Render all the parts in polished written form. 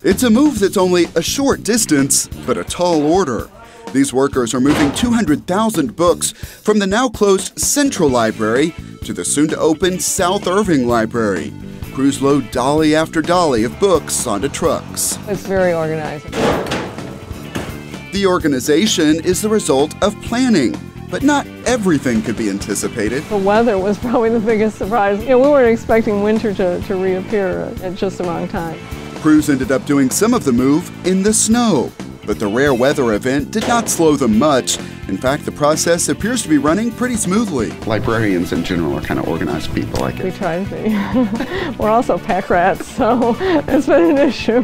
It's a move that's only a short distance, but a tall order. These workers are moving 200,000 books from the now closed Central Library to the soon-to-open South Irving Library. Crews load dolly after dolly of books onto trucks. It's very organized. The organization is the result of planning, but not everything could be anticipated. The weather was probably the biggest surprise. We weren't expecting winter to reappear at just the wrong time. Crews ended up doing some of the move in the snow, but the rare weather event did not slow them much. In fact, the process appears to be running pretty smoothly. Librarians in general are kind of organized people, I guess. We try to be. We're also pack rats, so it's been an issue.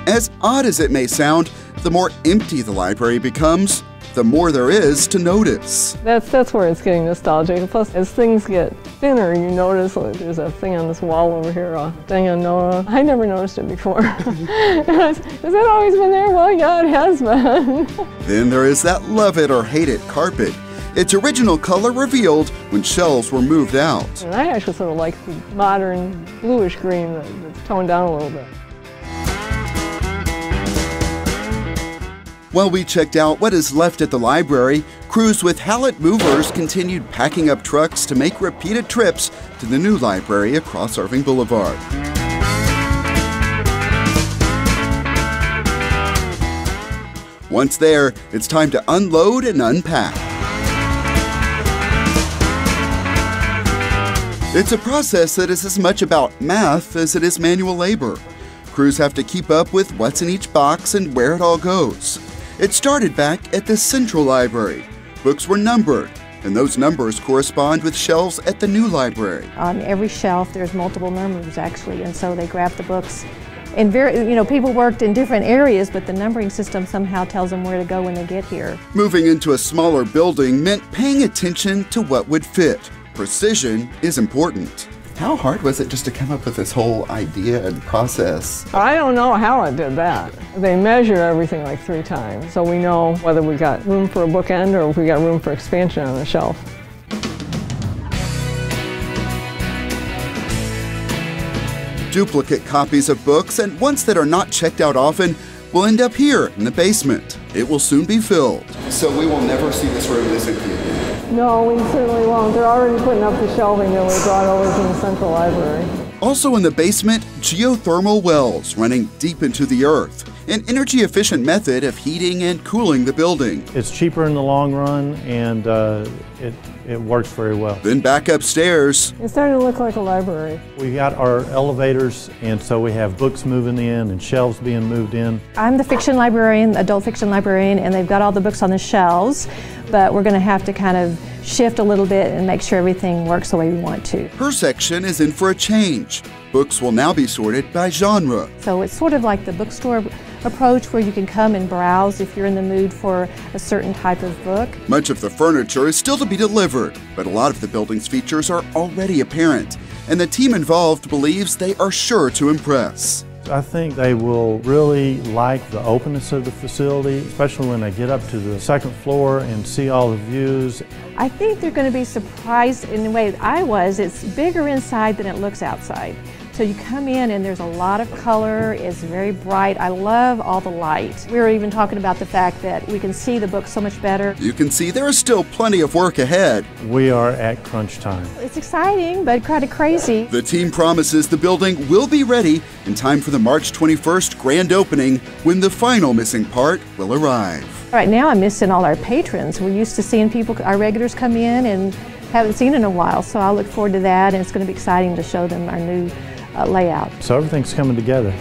As odd as it may sound, the more empty the library becomes, the more there is to notice. That's where it's getting nostalgic. Plus, as things get thinner, you notice there's a thing on this wall over here, dang on Noah. I never noticed it before. Has it always been there? Well, yeah, it has been. Then there is that love it or hate it carpet. Its original color revealed when shelves were moved out. And I actually sort of like the modern bluish green that's toned down a little bit. While we checked out what is left at the library, crews with Hallett movers continued packing up trucks to make repeated trips to the new library across Irving Boulevard. Once there, it's time to unload and unpack. It's a process that is as much about math as it is manual labor. Crews have to keep up with what's in each box and where it all goes. It started back at the Central Library. Books were numbered, and those numbers correspond with shelves at the new library. On every shelf, there's multiple numbers actually, and so they grab the books. And people worked in different areas, but the numbering system somehow tells them where to go when they get here. Moving into a smaller building meant paying attention to what would fit. Precision is important. How hard was it just to come up with this whole idea and process? I don't know how I did that. They measure everything like 3 times, so we know whether we got room for a bookend or if we got room for expansion on the shelf. Duplicate copies of books and ones that are not checked out often will end up here in the basement. It will soon be filled. So we will never see this room this empty again? No, we certainly won't. They're already putting up the shelving that we brought over from the Central Library. Also in the basement, geothermal wells running deep into the earth, an energy-efficient method of heating and cooling the building. It's cheaper in the long run, and it works very well. Then back upstairs. It's starting to look like a library. We got our elevators, and so we have books moving in and shelves being moved in. I'm the fiction librarian, adult fiction librarian, and they've got all the books on the shelves, but we're going to have to kind of shift a little bit and make sure everything works the way we want to. Her section is in for a change. Books will now be sorted by genre. So it's sort of like the bookstore approach where you can come and browse if you're in the mood for a certain type of book. Much of the furniture is still to be delivered, but a lot of the building's features are already apparent, and the team involved believes they are sure to impress. I think they will really like the openness of the facility, especially when they get up to the second floor and see all the views. I think they're going to be surprised in the way that I was. It's bigger inside than it looks outside. So you come in and there's a lot of color, it's very bright. I love all the light. We were even talking about the fact that we can see the book so much better. You can see there is still plenty of work ahead. We are at crunch time. It's exciting, but kind of crazy. The team promises the building will be ready in time for the March 21st grand opening, when the final missing part will arrive. Right now I'm missing all our patrons. We're used to seeing people, our regulars come in and haven't seen in a while, so I look forward to that, and it's going to be exciting to show them our new layout. So everything's coming together.